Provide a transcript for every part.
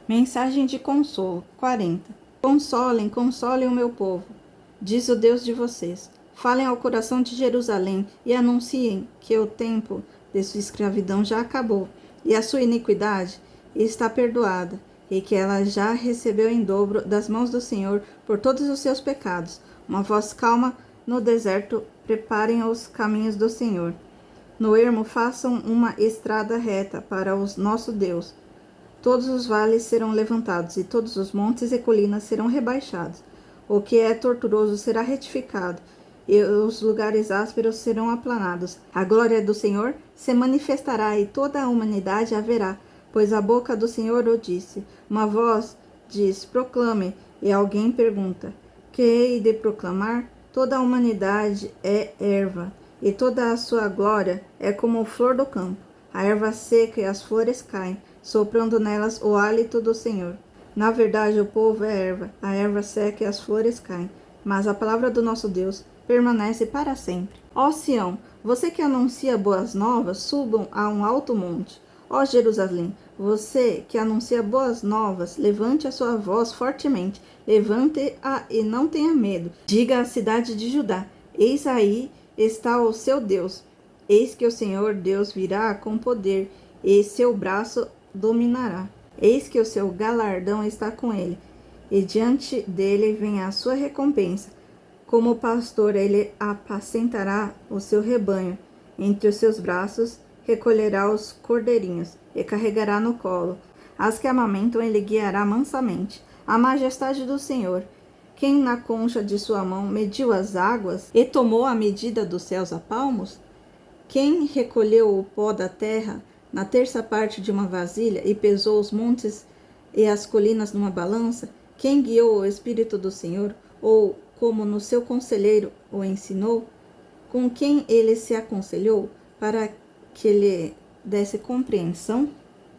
Mensagem de consolo, 40. Consolem, consolem o meu povo, diz o Deus de vocês. Falem ao coração de Jerusalém e anunciem que o tempo de sua escravidão já acabou e a sua iniquidade está perdoada e que ela já recebeu em dobro das mãos do Senhor por todos os seus pecados. Uma voz calma no deserto, preparem os caminhos do Senhor. No ermo façam uma estrada reta para o nosso Deus. Todos os vales serão levantados, e todos os montes e colinas serão rebaixados. O que é tortuoso será retificado, e os lugares ásperos serão aplanados. A glória do Senhor se manifestará, e toda a humanidade a verá, pois a boca do Senhor o disse. Uma voz diz, proclame, e alguém pergunta, que hei de proclamar? Toda a humanidade é erva, e toda a sua glória é como flor do campo. A erva seca e as flores caem, soprando nelas o hálito do Senhor. Na verdade, o povo é erva, a erva seca e as flores caem, mas a palavra do nosso Deus permanece para sempre. Ó Sião, você que anuncia boas novas, subam a um alto monte. Ó Jerusalém, você que anuncia boas novas, levante a sua voz fortemente, levante-a e não tenha medo. Diga à cidade de Judá, eis aí está o seu Deus. Eis que o Senhor Deus virá com poder, e seu braço dominará. Eis que o seu galardão está com ele, e diante dele vem a sua recompensa. Como pastor, ele apacentará o seu rebanho. Entre os seus braços recolherá os cordeirinhos, e carregará no colo. As que amamentam ele guiará mansamente. A majestade do Senhor, quem na concha de sua mão mediu as águas, e tomou a medida dos céus a palmos? Quem recolheu o pó da terra na terça parte de uma vasilha e pesou os montes e as colinas numa balança? Quem guiou o Espírito do Senhor? Ou, como no seu conselheiro o ensinou? Com quem ele se aconselhou para que lhe desse compreensão?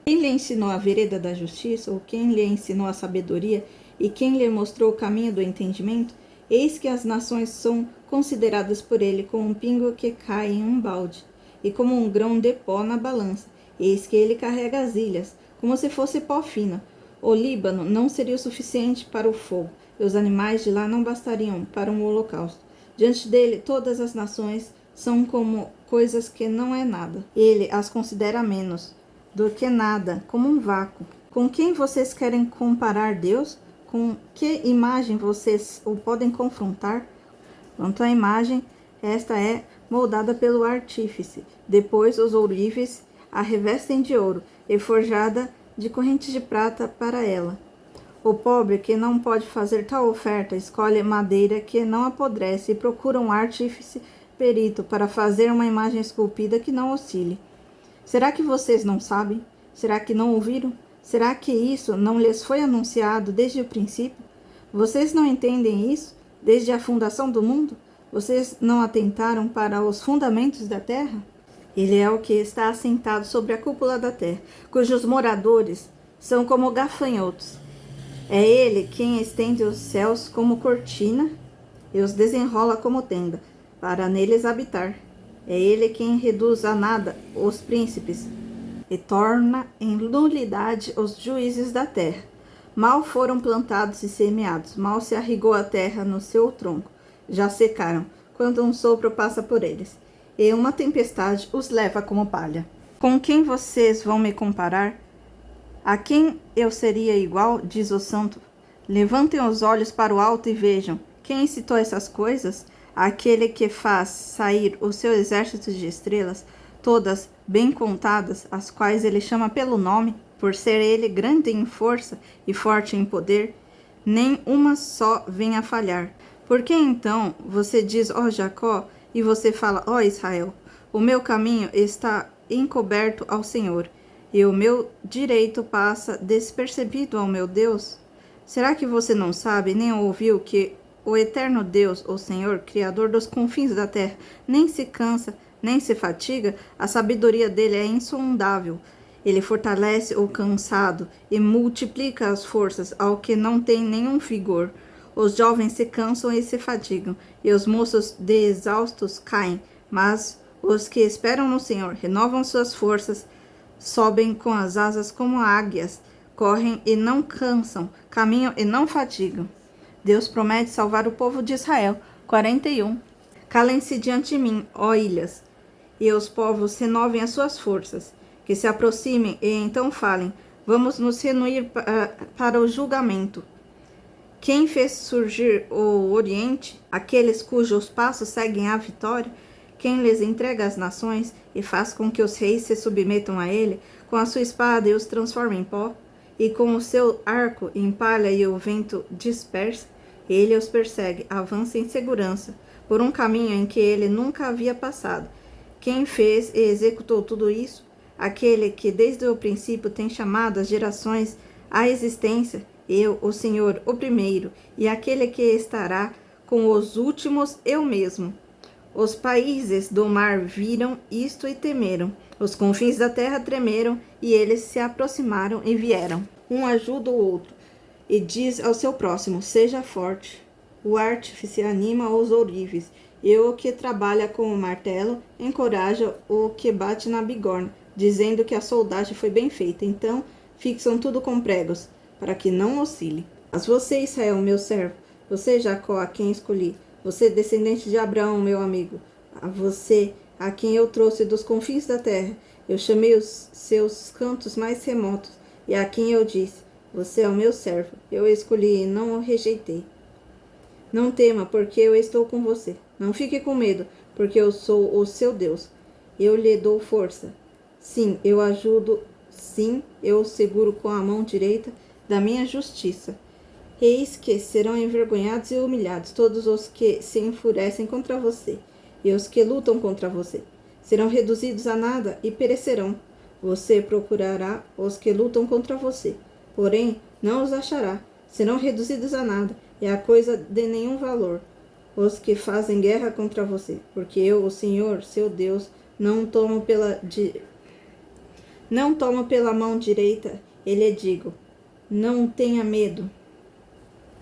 Quem lhe ensinou a vereda da justiça? Ou quem lhe ensinou a sabedoria? E quem lhe mostrou o caminho do entendimento? Eis que as nações são consideradas por ele como um pingo que cai em um balde, e como um grão de pó na balança. Eis que ele carrega as ilhas, como se fosse pó fino. O Líbano não seria o suficiente para o fogo, e os animais de lá não bastariam para um holocausto. Diante dele, todas as nações são como coisas que não é nada. Ele as considera menos do que nada, como um vácuo. Com quem vocês querem comparar Deus? Com que imagem vocês o podem confrontar? Quanto à imagem, esta é moldada pelo artífice. Depois os ourives a revestem de ouro e forjada de correntes de prata para ela. O pobre que não pode fazer tal oferta escolhe madeira que não apodrece e procura um artífice perito para fazer uma imagem esculpida que não oscile. Será que vocês não sabem? Será que não ouviram? Será que isso não lhes foi anunciado desde o princípio? Vocês não entendem isso desde a fundação do mundo? Vocês não atentaram para os fundamentos da terra? Ele é o que está assentado sobre a cúpula da terra, cujos moradores são como gafanhotos. É ele quem estende os céus como cortina e os desenrola como tenda, para neles habitar. É ele quem reduz a nada os príncipes e torna em nulidade os juízes da terra. Mal foram plantados e semeados, mal se arrigou a terra no seu tronco. Já secaram, quando um sopro passa por eles, e uma tempestade os leva como palha. Com quem vocês vão me comparar? A quem eu seria igual, diz o santo. Levantem os olhos para o alto e vejam. Quem citou essas coisas? Aquele que faz sair o seu exército de estrelas, todas bem contadas, as quais ele chama pelo nome, por ser ele grande em força e forte em poder, nem uma só vem a falhar. Por que então você diz, ó Jacó, e você fala, ó Israel, o meu caminho está encoberto ao Senhor, e o meu direito passa despercebido ao meu Deus? Será que você não sabe, nem ouviu que o eterno Deus, o Senhor, Criador dos confins da terra, nem se cansa, nem se fatiga? A sabedoria dele é insondável. Ele fortalece o cansado e multiplica as forças ao que não tem nenhum vigor. Os jovens se cansam e se fatigam, e os moços de exaustos caem, mas os que esperam no Senhor renovam suas forças, sobem com as asas como águias, correm e não cansam, caminham e não fatigam. Deus promete salvar o povo de Israel. 41. Calem-se diante de mim, ó ilhas, e os povos renovem as suas forças, que se aproximem e então falem, vamos nos reunir para o julgamento. Quem fez surgir o Oriente, aqueles cujos passos seguem a vitória, quem lhes entrega as nações e faz com que os reis se submetam a ele, com a sua espada e os transforma em pó, e com o seu arco empalha e o vento dispersa, ele os persegue, avança em segurança, por um caminho em que ele nunca havia passado. Quem fez e executou tudo isso? Aquele que desde o princípio tem chamado as gerações à existência, eu, o Senhor, o primeiro, e aquele que estará com os últimos, eu mesmo. Os países do mar viram isto e temeram. Os confins da terra tremeram, e eles se aproximaram e vieram. Um ajuda o outro, e diz ao seu próximo, seja forte. O artífice anima os ourives, e o que trabalha com o martelo encoraja o que bate na bigorna, dizendo que a soldagem foi bem feita. Então fixam tudo com pregos, para que não oscile. Mas você, Israel, meu servo, você, Jacó, a quem escolhi, você, descendente de Abraão, meu amigo, a você, a quem eu trouxe dos confins da terra, eu chamei os seus cantos mais remotos, e a quem eu disse, você é o meu servo, eu o escolhi e não o rejeitei. Não tema, porque eu estou com você. Não fique com medo, porque eu sou o seu Deus. Eu lhe dou força. Sim, eu ajudo. Sim, eu o seguro com a mão direita da minha justiça. Eis que serão envergonhados e humilhados todos os que se enfurecem contra você, e os que lutam contra você. Serão reduzidos a nada e perecerão. Você procurará os que lutam contra você, porém não os achará. Serão reduzidos a nada, e a coisa de nenhum valor, os que fazem guerra contra você, porque eu, o Senhor, seu Deus, não tomo pela mão direita, e lhe digo, não tenha medo.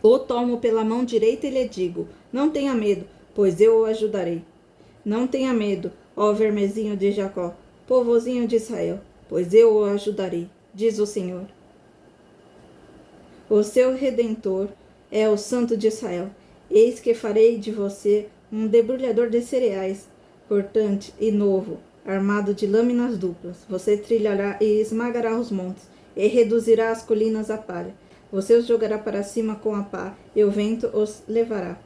Ou tomo pela mão direita e lhe digo, não tenha medo, pois eu o ajudarei. Não tenha medo, ó vermezinho de Jacó, povozinho de Israel, pois eu o ajudarei, diz o Senhor. O seu Redentor é o Santo de Israel. Eis que farei de você um debulhador de cereais, cortante e novo, armado de lâminas duplas. Você trilhará e esmagará os montes, e reduzirá as colinas a palha. Você os jogará para cima com a pá, e o vento os levará,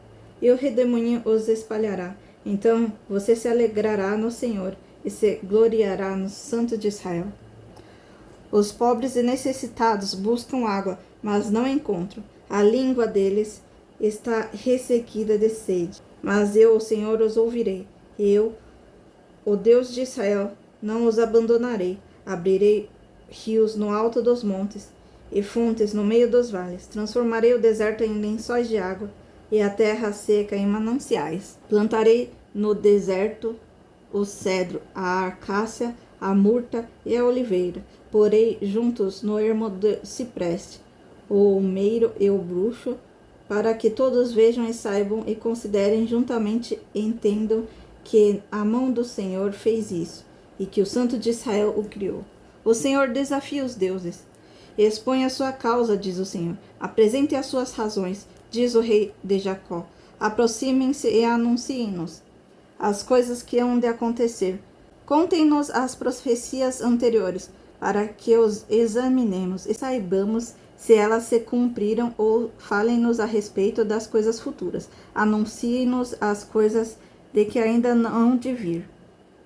e o redemoinho os espalhará. Então você se alegrará no Senhor, e se gloriará no Santo de Israel. Os pobres e necessitados buscam água, mas não encontram. A língua deles está ressequida de sede. Mas eu, o Senhor, os ouvirei. Eu, o Deus de Israel, não os abandonarei. Abrirei rios no alto dos montes e fontes no meio dos vales. Transformarei o deserto em lençóis de água e a terra seca em mananciais. Plantarei no deserto o cedro, a acácia, a murta e a oliveira. Porei juntos no ermo do cipreste, o olmeiro e o bruxo, para que todos vejam e saibam e considerem juntamente, entendam que a mão do Senhor fez isso, e que o Santo de Israel o criou. O Senhor desafia os deuses. Expõe a sua causa, diz o Senhor. Apresente as suas razões, diz o rei de Jacó. Aproximem-se e anunciem-nos as coisas que hão de acontecer. Contem-nos as profecias anteriores, para que os examinemos e saibamos se elas se cumpriram, ou falem-nos a respeito das coisas futuras. Anunciem-nos as coisas de que ainda não hão de vir,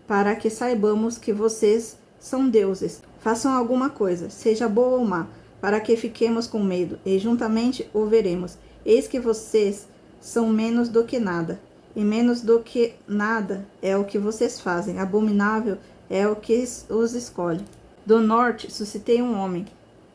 para que saibamos que vocês são deuses. Façam alguma coisa, seja boa ou má, para que fiquemos com medo, e juntamente o veremos. Eis que vocês são menos do que nada, e menos do que nada é o que vocês fazem. Abominável é o que os escolhe. Do norte suscitei um homem,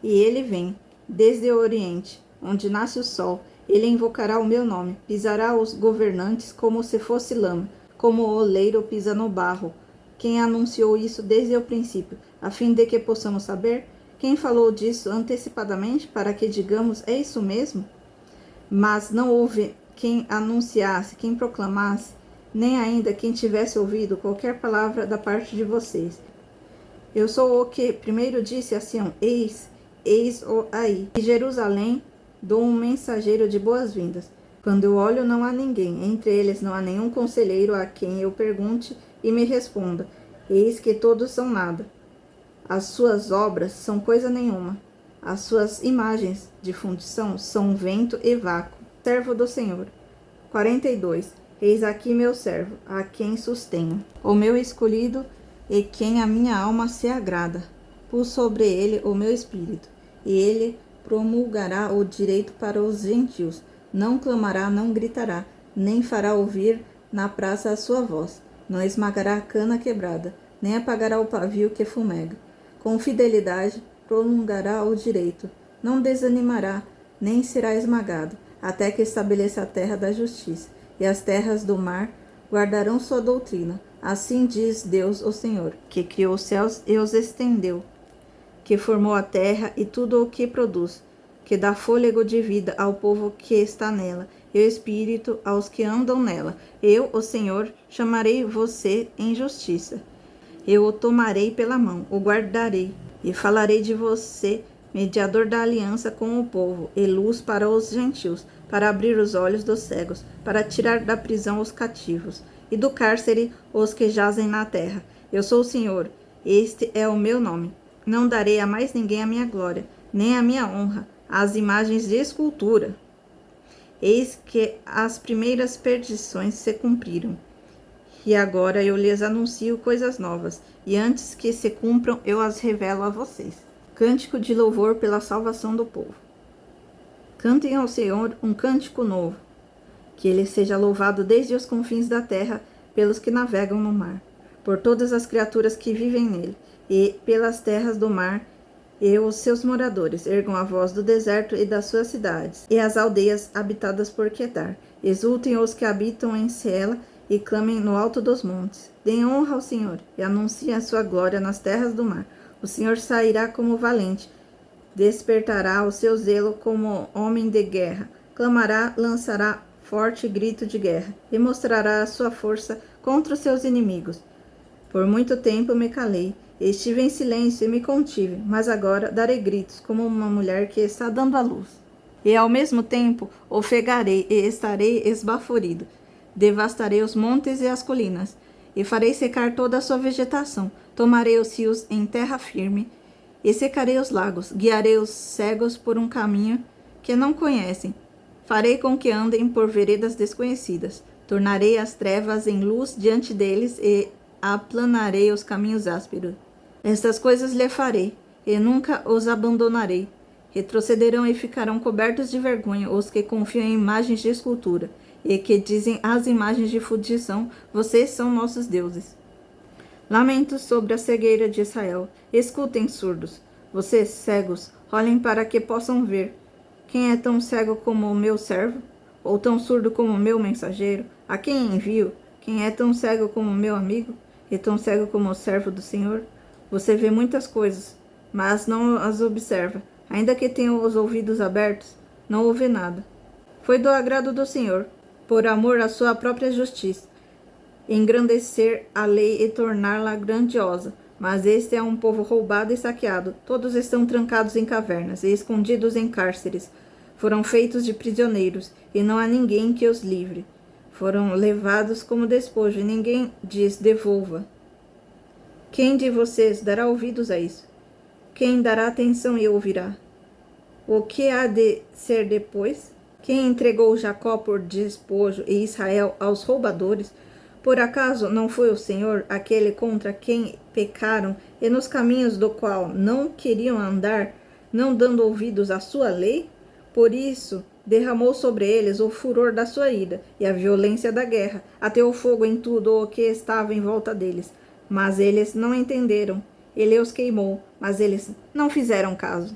e ele vem, desde o oriente, onde nasce o sol. Ele invocará o meu nome, pisará os governantes como se fosse lama, como o oleiro pisa no barro. Quem anunciou isso desde o princípio, a fim de que possamos saber? Quem falou disso antecipadamente, para que digamos, é isso mesmo? Mas não houve quem anunciasse, quem proclamasse, nem ainda quem tivesse ouvido qualquer palavra da parte de vocês. Eu sou o que primeiro disse a Sião, eis eis-o aí. E Jerusalém dou um mensageiro de boas-vindas. Quando eu olho, não há ninguém. Entre eles não há nenhum conselheiro a quem eu pergunte e me responda. Eis que todos são nada. As suas obras são coisa nenhuma. As suas imagens de fundição são vento e vácuo. Servo do Senhor. 42. Eis aqui meu servo, a quem sustenho, o meu escolhido e quem a minha alma se agrada. Pus sobre ele o meu espírito, e ele promulgará o direito para os gentios. Não clamará, não gritará, nem fará ouvir na praça a sua voz. Não esmagará a cana quebrada, nem apagará o pavio que fumega. Com fidelidade prolongará o direito. Não desanimará, nem será esmagado, até que estabeleça a terra da justiça. E as terras do mar guardarão sua doutrina. Assim diz Deus, o Senhor, que criou os céus e os estendeu, que formou a terra e tudo o que produz, que dá fôlego de vida ao povo que está nela, e o espírito aos que andam nela. Eu, o Senhor, chamarei você em justiça. Eu o tomarei pela mão, o guardarei, e falarei de você, mediador da aliança com o povo, e luz para os gentios, para abrir os olhos dos cegos, para tirar da prisão os cativos, e do cárcere os que jazem na terra. Eu sou o Senhor, este é o meu nome. Não darei a mais ninguém a minha glória, nem a minha honra, às imagens de escultura. Eis que as primeiras perdições se cumpriram. E agora eu lhes anuncio coisas novas, e antes que se cumpram, eu as revelo a vocês. Cântico de louvor pela salvação do povo. Cantem ao Senhor um cântico novo, que ele seja louvado desde os confins da terra, pelos que navegam no mar, por todas as criaturas que vivem nele, e pelas terras do mar, e os seus moradores ergam a voz do deserto e das suas cidades, e as aldeias habitadas por Quedar. Exultem os que habitam em Sela, e clamem no alto dos montes. Deem honra ao Senhor, e anunciem a sua glória nas terras do mar. O Senhor sairá como valente, despertará o seu zelo como homem de guerra. Clamará, lançará forte grito de guerra, e mostrará a sua força contra os seus inimigos. Por muito tempo me calei, estive em silêncio e me contive, mas agora darei gritos como uma mulher que está dando à luz. E ao mesmo tempo ofegarei e estarei esbaforido. Devastarei os montes e as colinas, e farei secar toda a sua vegetação. Tomarei os rios em terra firme, e secarei os lagos. Guiarei os cegos por um caminho que não conhecem. Farei com que andem por veredas desconhecidas. Tornarei as trevas em luz diante deles, e aplanarei os caminhos ásperos. Estas coisas lhe farei, e nunca os abandonarei. Retrocederão e ficarão cobertos de vergonha os que confiam em imagens de escultura, e que dizem às imagens de fundição: vocês são nossos deuses. Lamentos sobre a cegueira de Israel. Escutem, surdos. Vocês, cegos, olhem para que possam ver. Quem é tão cego como o meu servo? Ou tão surdo como o meu mensageiro? A quem envio? Quem é tão cego como o meu amigo? E tão cego como o servo do Senhor? Você vê muitas coisas, mas não as observa. Ainda que tenha os ouvidos abertos, não ouve nada. Foi do agrado do Senhor, por amor à sua própria justiça, engrandecer a lei e torná-la grandiosa. Mas este é um povo roubado e saqueado. Todos estão trancados em cavernas e escondidos em cárceres. Foram feitos de prisioneiros, e não há ninguém que os livre. Foram levados como despojo, e ninguém diz: devolva. Quem de vocês dará ouvidos a isso? Quem dará atenção e ouvirá? O que há de ser depois? Quem entregou Jacó por despojo e Israel aos roubadores? Por acaso não foi o Senhor aquele contra quem pecaram e nos caminhos do qual não queriam andar, não dando ouvidos à sua lei? Por isso derramou sobre eles o furor da sua ira e a violência da guerra, ateou fogo em tudo o que estava em volta deles. Mas eles não entenderam. Ele os queimou, mas eles não fizeram caso.